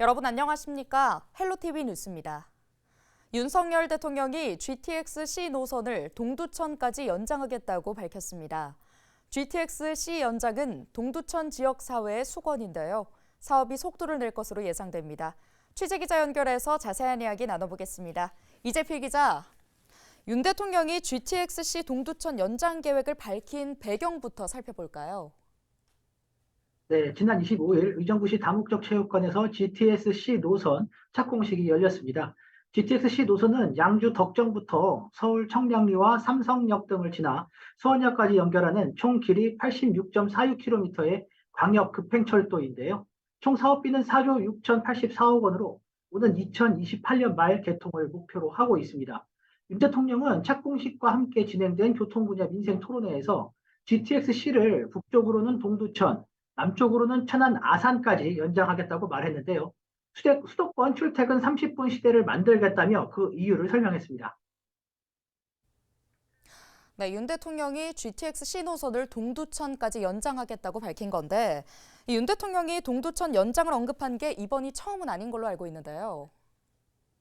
여러분 안녕하십니까? 헬로티비 뉴스입니다. 윤석열 대통령이 GTX-C 노선을 동두천까지 연장하겠다고 밝혔습니다. GTX-C 연장은 동두천 지역 사회의 수건인데요. 사업이 속도를 낼 것으로 예상됩니다. 취재기자 연결해서 자세한 이야기 나눠보겠습니다. 이재필 기자, 윤 대통령이 GTX-C 동두천 연장 계획을 밝힌 배경부터 살펴볼까요? 네, 지난 25일 의정부시 다목적 체육관에서 GTX-C 노선 착공식이 열렸습니다. GTX-C 노선은 양주 덕정부터 서울 청량리와 삼성역 등을 지나 수원역까지 연결하는 총 길이 86.46km의 광역 급행철도인데요. 총 사업비는 4조 6,084억 원으로 오는 2028년 말 개통을 목표로 하고 있습니다. 윤 대통령은 착공식과 함께 진행된 교통 분야 민생 토론회에서 GTX-C를 북쪽으로는 동두천, 남쪽으로는 천안 아산까지 연장하겠다고 말했는데요. 수도권 출퇴근 30분 시대를 만들겠다며 그 이유를 설명했습니다. 네, 윤 대통령이 GTX-C 노선을 동두천까지 연장하겠다고 밝힌 건데, 윤 대통령이 동두천 연장을 언급한 게 이번이 처음은 아닌 걸로 알고 있는데요.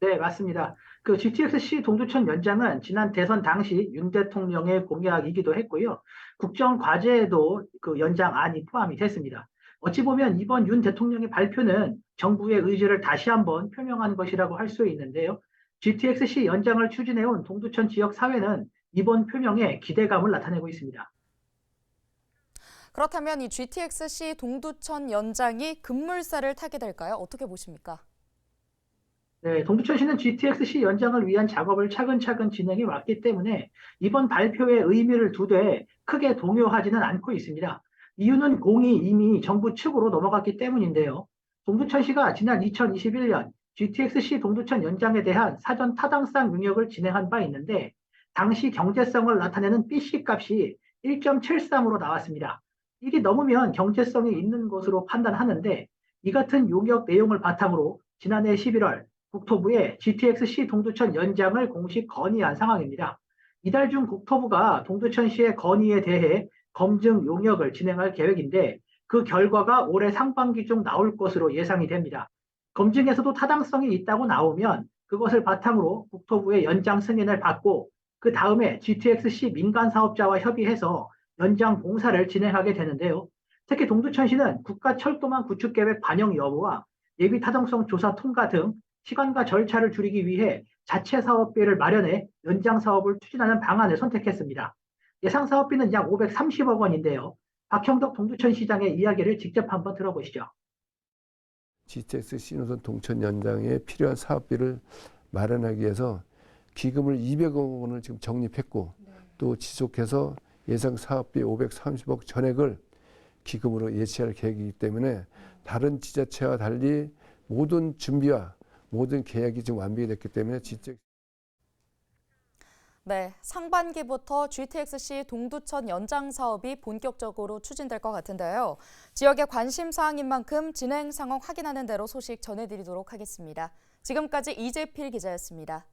네, 맞습니다. 그 GTX-C 동두천 연장은 지난 대선 당시 윤 대통령의 공약이기도 했고요. 국정 과제에도 그 연장안이 포함이 됐습니다. 어찌 보면 이번 윤 대통령의 발표는 정부의 의지를 다시 한번 표명한 것이라고 할 수 있는데요. GTX-C 연장을 추진해온 동두천 지역 사회는 이번 표명에 기대감을 나타내고 있습니다. 그렇다면 이 GTX-C 동두천 연장이 급물살을 타게 될까요? 어떻게 보십니까? 네, 동두천시는 GTX-C 연장을 위한 작업을 차근차근 진행해 왔기 때문에 이번 발표에 의미를 두되 크게 동요하지는 않고 있습니다. 이유는 공이 이미 정부 측으로 넘어갔기 때문인데요. 동두천시가 지난 2021년 GTX-C 동두천 연장에 대한 사전 타당성 능력을 진행한 바 있는데 당시 경제성을 나타내는 BC 값이 1.73으로 나왔습니다. 이게 넘으면 경제성이 있는 것으로 판단하는데 이 같은 용역 내용을 바탕으로 지난해 11월 국토부에 GTX-C 동두천 연장을 공식 건의한 상황입니다. 이달 중 국토부가 동두천시의 건의에 대해 검증 용역을 진행할 계획인데 그 결과가 올해 상반기 중 나올 것으로 예상이 됩니다. 검증에서도 타당성이 있다고 나오면 그것을 바탕으로 국토부의 연장 승인을 받고 그 다음에 GTX-C 민간 사업자와 협의해서 연장 공사를 진행하게 되는데요. 특히 동두천시는 국가철도망 구축계획 반영 여부와 예비 타당성 조사 통과 등 시간과 절차를 줄이기 위해 자체 사업비를 마련해 연장 사업을 추진하는 방안을 선택했습니다. 예상 사업비는 약 530억 원인데요. 박형덕 동두천시장의 이야기를 직접 한번 들어보시죠. GTX-C 노선 동천 연장에 필요한 사업비를 마련하기 위해서 기금을 200억 원을 지금 적립했고 또 지속해서 예상 사업비 530억 전액을 기금으로 예치할 계획이기 때문에 다른 지자체와 달리 모든 준비와 모든 계획이 지금 완비가 됐기 때문에 네, 상반기부터 GTX-C 동두천 연장 사업이 본격적으로 추진될 것 같은데요. 지역의 관심 사항인 만큼 진행 상황 확인하는 대로 소식 전해드리도록 하겠습니다. 지금까지 이재필 기자였습니다.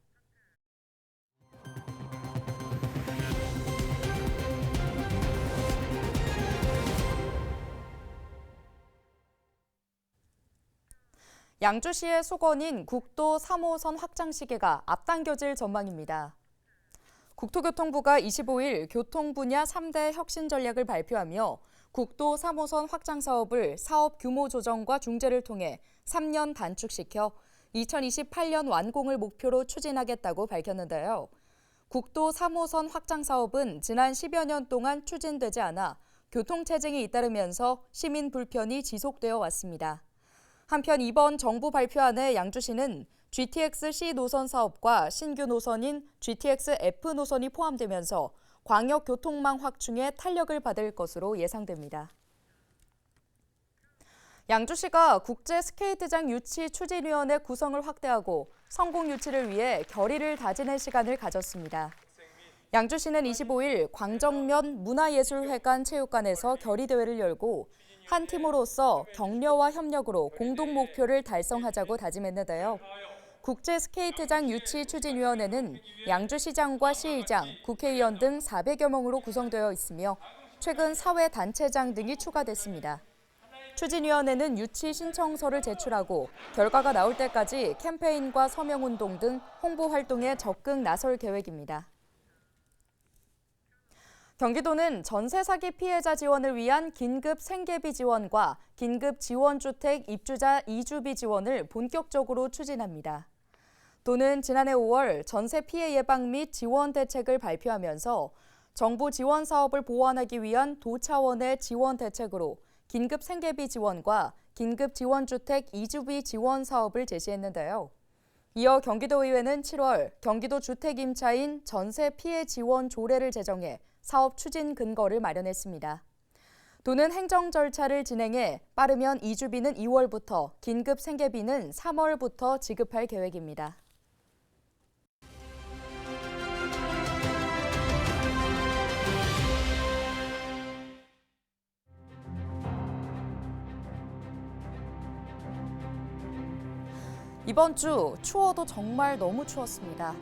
양주시의 수건인 국도 3호선 확장 시기가 앞당겨질 전망입니다. 국토교통부가 25일 교통 분야 3대 혁신 전략을 발표하며 국도 3호선 확장 사업을 사업 규모 조정과 중재를 통해 3년 단축시켜 2028년 완공을 목표로 추진하겠다고 밝혔는데요. 국도 3호선 확장 사업은 지난 10여 년 동안 추진되지 않아 교통체증이 잇따르면서 시민 불편이 지속되어 왔습니다. 한편 이번 정부 발표안에 양주시는 GTX-C 노선 사업과 신규 노선인 GTX-F 노선이 포함되면서 광역 교통망 확충에 탄력을 받을 것으로 예상됩니다. 양주시가 국제 스케이트장 유치 추진위원회 구성을 확대하고 성공 유치를 위해 결의를 다지는 시간을 가졌습니다. 양주시는 25일 광정면 문화예술회관 체육관에서 결의대회를 열고 한 팀으로서 격려와 협력으로 공동 목표를 달성하자고 다짐했는데요. 국제 스케이트장 유치 추진위원회는 양주시장과 시의장, 국회의원 등 400여 명으로 구성되어 있으며 최근 사회단체장 등이 추가됐습니다. 추진위원회는 유치 신청서를 제출하고 결과가 나올 때까지 캠페인과 서명운동 등 홍보 활동에 적극 나설 계획입니다. 경기도는 전세 사기 피해자 지원을 위한 긴급 생계비 지원과 긴급 지원주택 입주자 이주비 지원을 본격적으로 추진합니다. 도는 지난해 5월 전세 피해 예방 및 지원 대책을 발표하면서 정부 지원 사업을 보완하기 위한 도 차원의 지원 대책으로 긴급 생계비 지원과 긴급 지원주택 이주비 지원 사업을 제시했는데요. 이어 경기도의회는 7월 경기도 주택임차인 전세 피해 지원 조례를 제정해 사업 추진 근거를 마련했습니다. 도는 행정 절차를 진행해 빠르면 이주비는 2월부터, 긴급 생계비는 3월부터 지급할 계획입니다. 이번 주 추워도 정말 너무 추웠습니다.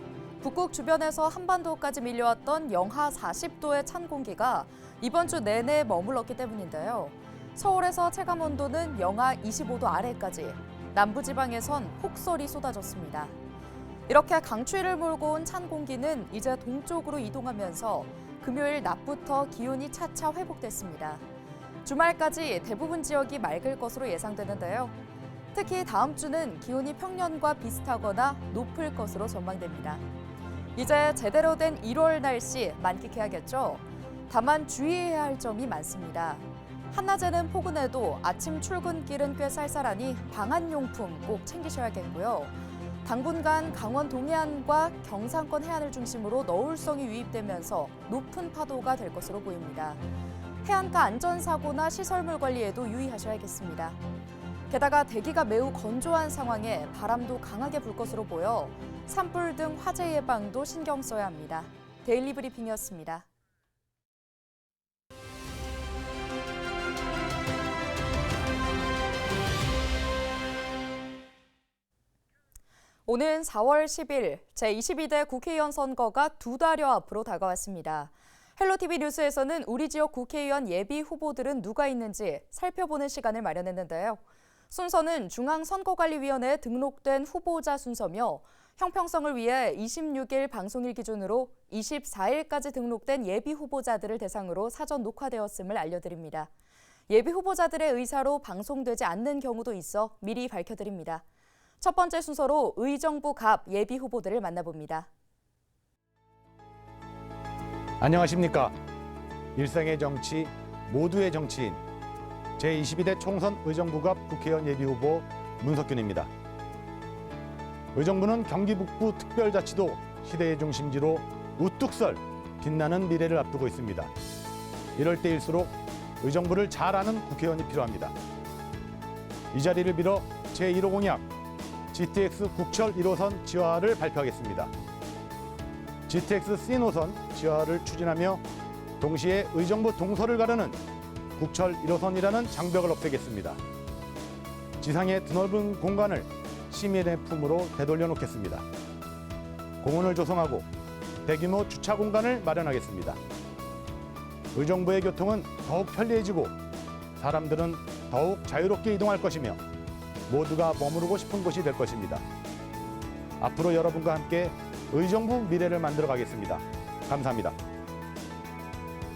북극 주변에서 한반도까지 밀려왔던 영하 40도의 찬 공기가 이번 주 내내 머물렀기 때문인데요. 서울에서 체감 온도는 영하 25도 아래까지, 남부지방에선 폭설이 쏟아졌습니다. 이렇게 강추위를 몰고 온 찬 공기는 이제 동쪽으로 이동하면서 금요일 낮부터 기온이 차차 회복됐습니다. 주말까지 대부분 지역이 맑을 것으로 예상되는데요. 특히 다음 주는 기온이 평년과 비슷하거나 높을 것으로 전망됩니다. 이제 제대로 된 1월 날씨 만끽해야겠죠? 다만 주의해야 할 점이 많습니다. 한낮에는 포근해도 아침 출근길은 꽤 쌀쌀하니 방한용품 꼭 챙기셔야겠고요. 당분간 강원 동해안과 경상권 해안을 중심으로 너울성이 유입되면서 높은 파도가 될 것으로 보입니다. 해안가 안전사고나 시설물 관리에도 유의하셔야겠습니다. 게다가 대기가 매우 건조한 상황에 바람도 강하게 불 것으로 보여 산불 등 화재 예방도 신경 써야 합니다. 데일리 브리핑이었습니다. 오는 4월 10일 제22대 국회의원 선거가 2달여 앞으로 다가왔습니다. 헬로티비 뉴스에서는 우리 지역 국회의원 예비 후보들은 누가 있는지 살펴보는 시간을 마련했는데요. 순서는 중앙선거관리위원회에 등록된 후보자 순서며 형평성을 위해 26일 방송일 기준으로 24일까지 등록된 예비 후보자들을 대상으로 사전 녹화되었음을 알려드립니다. 예비 후보자들의 의사로 방송되지 않는 경우도 있어 미리 밝혀드립니다. 첫 번째 순서로 의정부 갑 예비 후보들을 만나봅니다. 안녕하십니까. 일상의 정치, 모두의 정치인 제22대 총선 의정부갑 국회의원 예비후보 문석균입니다. 의정부는 경기 북부 특별자치도 시대의 중심지로 우뚝 설 빛나는 미래를 앞두고 있습니다. 이럴 때일수록 의정부를 잘 아는 국회의원이 필요합니다. 이 자리를 빌어 제1호 공약 GTX 국철 1호선 지화를 발표하겠습니다. GTX C 노선 지화를 추진하며 동시에 의정부 동서를 가르는 국철 1호선이라는 장벽을 없애겠습니다. 지상의 드넓은 공간을 시민의 품으로 되돌려 놓겠습니다. 공원을 조성하고 대규모 주차 공간을 마련하겠습니다. 의정부의 교통은 더욱 편리해지고 사람들은 더욱 자유롭게 이동할 것이며 모두가 머무르고 싶은 곳이 될 것입니다. 앞으로 여러분과 함께 의정부 미래를 만들어 가겠습니다. 감사합니다.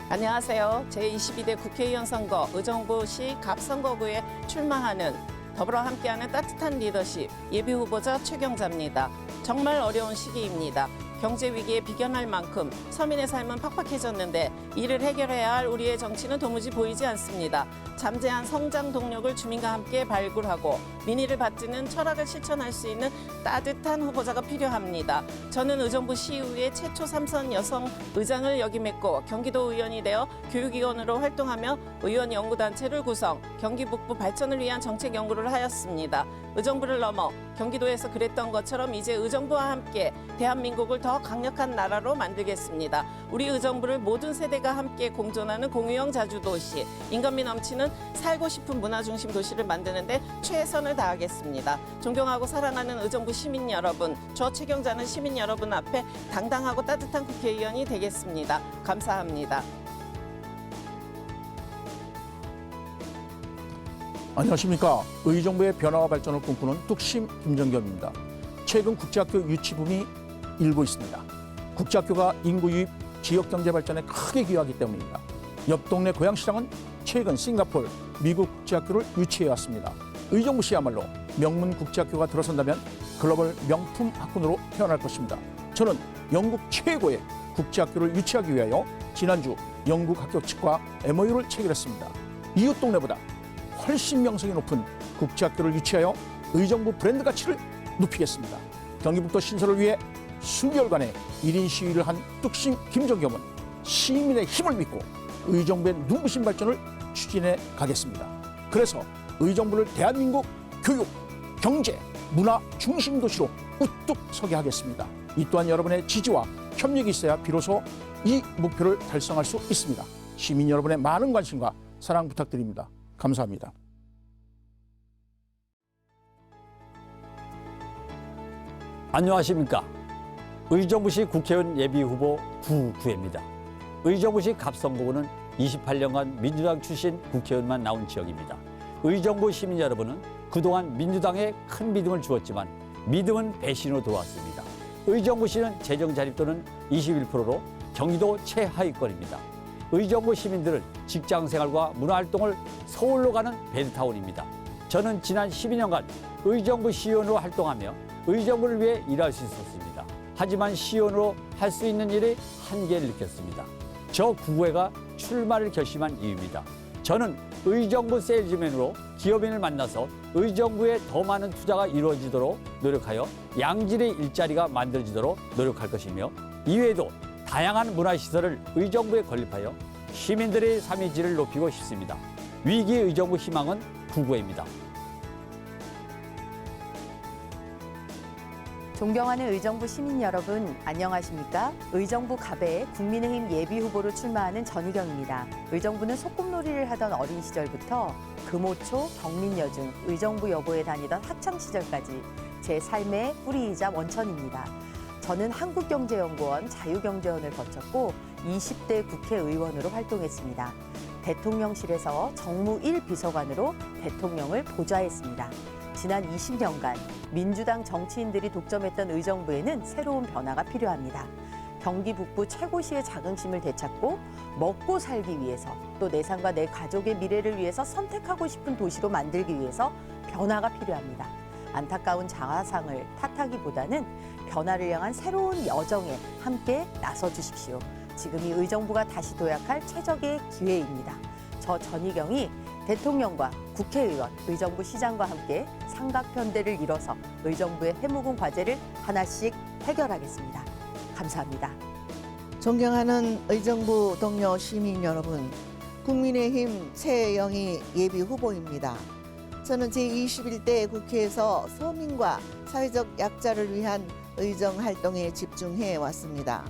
안녕하세요. 제22대 국회의원 선거 의정부시 갑선거구에 출마하는 더불어 함께하는 따뜻한 리더십 예비후보자 최경자입니다. 정말 어려운 시기입니다. 경제 위기에 비견할 만큼 서민의 삶은 팍팍해졌는데 이를 해결해야 할 우리의 정치는 도무지 보이지 않습니다. 잠재한 성장 동력을 주민과 함께 발굴하고 민의를 받드는 철학을 실천할 수 있는 따뜻한 후보자가 필요합니다. 저는 의정부 시의회 최초 3선 여성 의장을 역임했고 경기도 의원이 되어 교육위원으로 활동하며 의원 연구단체를 구성, 경기 북부 발전을 위한 정책 연구를 하였습니다. 의정부를 넘어 경기도에서 그랬던 것처럼 이제 의정부와 함께 대한민국을 더 강력한 나라로 만들겠습니다. 우리 의정부를 모든 세대가 함께 공존하는 공유형 자주도시, 인간미 넘치는 살고 싶은 문화중심 도시를 만드는데 최선을 다하겠습니다. 존경하고 사랑하는 의정부 시민 여러분, 저 최경자는 시민 여러분 앞에 당당하고 따뜻한 국회의원이 되겠습니다. 감사합니다. 안녕하십니까. 의정부의 변화와 발전을 꿈꾸는 뚝심 김정겸입니다. 최근 국제학교 유치붐이 일고 있습니다. 국제학교가 인구 유입, 지역경제 발전에 크게 기여하기 때문입니다. 옆 동네 고양시장은 최근 싱가포르, 미국 국제학교를 유치해왔습니다. 의정부시야말로 명문 국제학교가 들어선다면 글로벌 명품 학군으로 태어날 것입니다. 저는 영국 최고의 국제학교를 유치하기 위하여 지난주 영국 학교 측과 MOU를 체결했습니다. 이웃 동네보다 훨씬 명성이 높은 국제학교를 유치하여 의정부 브랜드 가치를 높이겠습니다. 경기북도 신설을 위해 수개월간의 1인 시위를 한 뚝심 김정겸은 시민의 힘을 믿고 의정부의 눈부신 발전을 추진해 가겠습니다. 그래서 의정부를 대한민국 교육, 경제, 문화 중심 도시로 우뚝 서게 하겠습니다. 이 또한 여러분의 지지와 협력이 있어야 비로소 이 목표를 달성할 수 있습니다. 시민 여러분의 많은 관심과 사랑 부탁드립니다. 감사합니다. 안녕하십니까. 의정부시 국회의원 예비후보 구구혜입니다. 의정부시 갑성구는 28년간 민주당 출신 국회의원만 나온 지역입니다. 의정부 시민 여러분은 그동안 민주당에 큰 믿음을 주었지만 믿음은 배신으로 돌아왔습니다. 의정부시는 재정 자립도는 21%로 경기도 최하위권입니다. 의정부 시민들은 직장생활과 문화활동을 서울로 가는 베드타운입니다. 저는 지난 12년간 의정부 시의원으로 활동하며 의정부를 위해 일할 수 있었습니다. 하지만 시의원으로 할 수 있는 일이 한계를 느꼈습니다. 저 구구혜가 출마를 결심한 이유입니다. 저는 의정부 세일즈맨으로 기업인을 만나서 의정부에 더 많은 투자가 이루어지도록 노력하여 양질의 일자리가 만들어지도록 노력할 것이며 이외에도 다양한 문화시설을 의정부에 건립하여 시민들의 삶의 질을 높이고 싶습니다. 위기 의정부 희망은 구구혜입니다. 존경하는 의정부 시민 여러분, 안녕하십니까? 의정부 갑에 국민의힘 예비후보로 출마하는 전희경입니다. 의정부는 소꿉놀이를 하던 어린 시절부터 금호초, 경민여중, 의정부 여고에 다니던 학창시절까지 제 삶의 뿌리이자 원천입니다. 저는 한국경제연구원 자유경제원을 거쳤고 20대 국회의원으로 활동했습니다. 대통령실에서 정무 1비서관으로 대통령을 보좌했습니다. 지난 20년간 민주당 정치인들이 독점했던 의정부에는 새로운 변화가 필요합니다. 경기 북부 최고시의 자긍심을 되찾고 먹고 살기 위해서 또 내 삶과 내 가족의 미래를 위해서 선택하고 싶은 도시로 만들기 위해서 변화가 필요합니다. 안타까운 자화상을 탓하기보다는 변화를 향한 새로운 여정에 함께 나서 주십시오. 지금이 의정부가 다시 도약할 최적의 기회입니다. 저 전희경이 대통령과 국회의원, 의정부 시장과 함께 삼각편대를 이뤄서 의정부의 해묵은 과제를 하나씩 해결하겠습니다. 감사합니다. 존경하는 의정부 동료 시민 여러분, 국민의힘 최영희 예비후보입니다. 저는 제21대 국회에서 서민과 사회적 약자를 위한 의정활동에 집중해 왔습니다.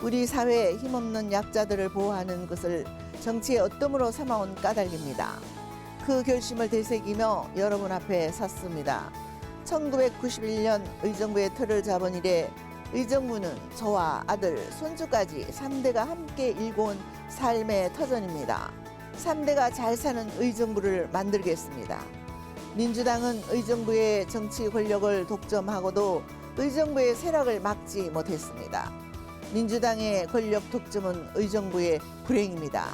우리 사회의 힘없는 약자들을 보호하는 것을 정치의 어둠으로 삼아온 까닭입니다. 그 결심을 되새기며 여러분 앞에 섰습니다. 1991년 의정부의 틀을 잡은 이래 의정부는 저와 아들, 손주까지 3대가 함께 일궈온 삶의 터전입니다. 3대가 잘 사는 의정부를 만들겠습니다. 민주당은 의정부의 정치 권력을 독점하고도 의정부의 쇠락을 막지 못했습니다. 민주당의 권력 독점은 의정부의 불행입니다.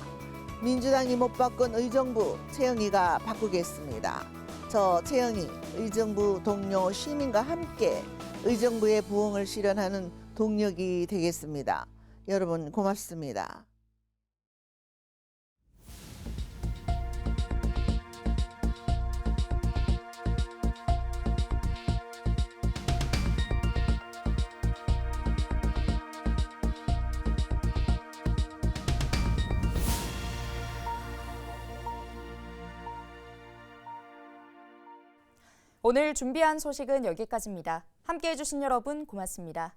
민주당이 못 바꾼 의정부, 최영희가 바꾸겠습니다. 저 최영희, 의정부 동료 시민과 함께 의정부의 부흥을 실현하는 동력이 되겠습니다. 여러분 고맙습니다. 오늘 준비한 소식은 여기까지입니다. 함께해 주신 여러분 고맙습니다.